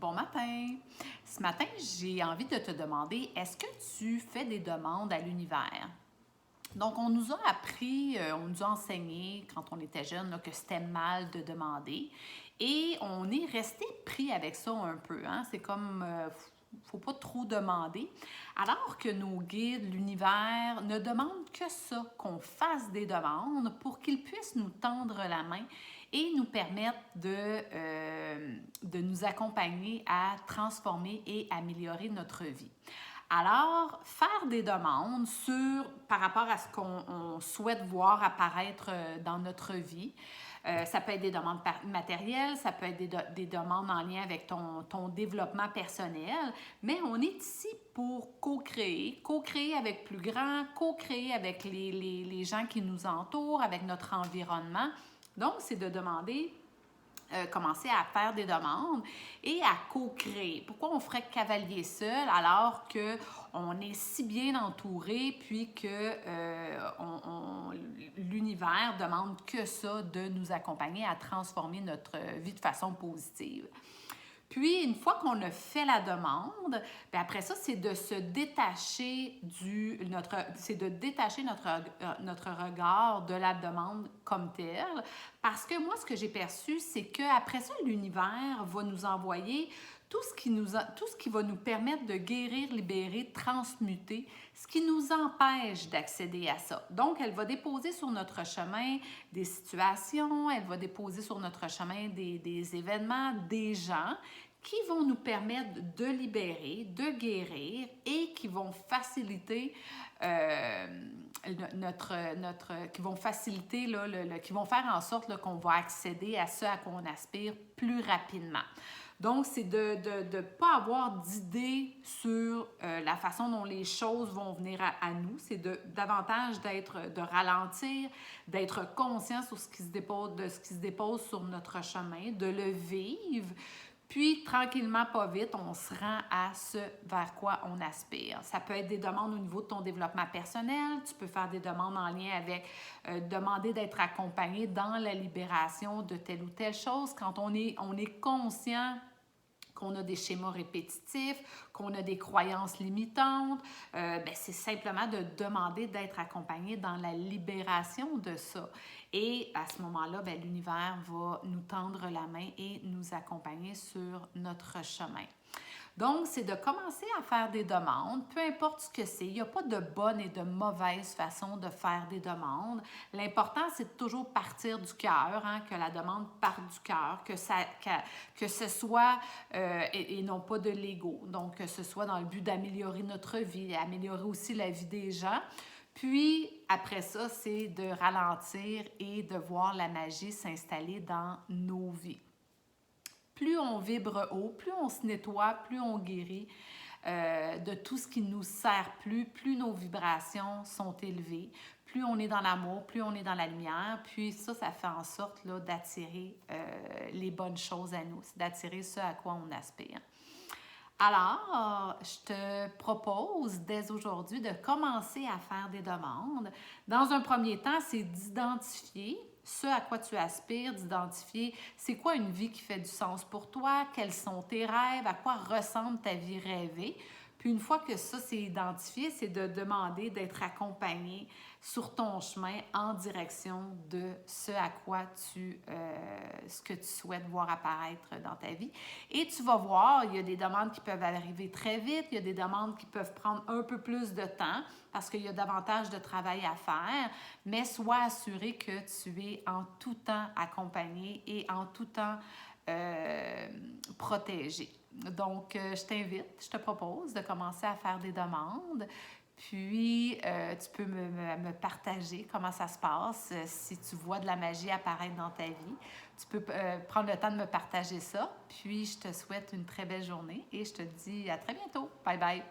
Bon matin! Ce matin, j'ai envie de te demander, est-ce que tu fais des demandes à l'univers? Donc, on nous a appris, on nous a enseigné quand on était jeune là, que c'était mal de demander et on est resté pris avec ça un peu. Hein? C'est comme, faut pas trop demander. Alors que nos guides, l'univers, ne demandent que ça, qu'on fasse des demandes pour qu'ils puissent nous tendre la main et nous permettre de nous accompagner à transformer et améliorer notre vie. Alors, faire des demandes par rapport à ce qu'on souhaite voir apparaître dans notre vie, ça peut être des demandes matérielles, ça peut être des demandes en lien avec ton développement personnel, mais on est ici pour co-créer avec plus grand, co-créer avec les gens qui nous entourent, avec notre environnement. Donc, c'est de demander commencer à faire des demandes et à co-créer. Pourquoi on ferait cavalier seul alors qu'on est si bien entouré puis que l'univers demande que ça de nous accompagner à transformer notre vie de façon positive. Puis, une fois qu'on a fait la demande, bien après ça, c'est de se détacher notre regard de la demande comme telle. Parce que moi, ce que j'ai perçu, c'est qu'après ça, l'univers va nous envoyer tout ce qui va nous permettre de guérir, libérer, transmuter, ce qui nous empêche d'accéder à ça. Donc, elle va déposer sur notre chemin des situations, elle va déposer sur notre chemin des événements, des gens qui vont nous permettre de libérer, de guérir et qui vont faciliter qui vont faciliter, qui vont faire en sorte qu'on va accéder à ce à quoi on aspire plus rapidement. Donc, c'est de ne pas avoir d'idée sur la façon dont les choses vont venir à nous. C'est davantage de ralentir, d'être conscient sur ce qui se dépose sur notre chemin, de le vivre. Puis, tranquillement, pas vite, on se rend à ce vers quoi on aspire. Ça peut être des demandes au niveau de ton développement personnel. Tu peux faire des demandes en lien avec demander d'être accompagné dans la libération de telle ou telle chose. Quand on est conscient qu'on a des schémas répétitifs, qu'on a des croyances limitantes, c'est simplement de demander d'être accompagné dans la libération de ça. Et à ce moment-là, l'univers va nous tendre la main et nous accompagner sur notre chemin. Donc, c'est de commencer à faire des demandes, peu importe ce que c'est. Il n'y a pas de bonne et de mauvaise façon de faire des demandes. L'important, c'est de toujours partir du cœur, hein, que la demande parte du cœur, que ce soit, et non pas de l'ego. Donc, que ce soit dans le but d'améliorer notre vie, améliorer aussi la vie des gens. Puis, après ça, c'est de ralentir et de voir la magie s'installer dans nos vies. Plus on vibre haut, plus on se nettoie, plus on guérit de tout ce qui ne nous sert plus nos vibrations sont élevées, plus on est dans l'amour, plus on est dans la lumière. Puis ça fait en sorte là, d'attirer les bonnes choses à nous, d'attirer ce à quoi on aspire. Alors, je te propose dès aujourd'hui de commencer à faire des demandes. Dans un premier temps, c'est d'identifier ce à quoi tu aspires, d'identifier c'est quoi une vie qui fait du sens pour toi, quels sont tes rêves, à quoi ressemble ta vie rêvée. Puis une fois que ça c'est identifié, c'est de demander d'être accompagné sur ton chemin en direction de ce que tu souhaites voir apparaître dans ta vie. Et tu vas voir, il y a des demandes qui peuvent arriver très vite, il y a des demandes qui peuvent prendre un peu plus de temps parce qu'il y a davantage de travail à faire, mais sois assuré que tu es en tout temps accompagné et en tout temps protégé. Donc, je te propose de commencer à faire des demandes. Puis, tu peux me partager comment ça se passe si tu vois de la magie apparaître dans ta vie. Tu peux prendre le temps de me partager ça. Puis, je te souhaite une très belle journée et je te dis à très bientôt. Bye bye!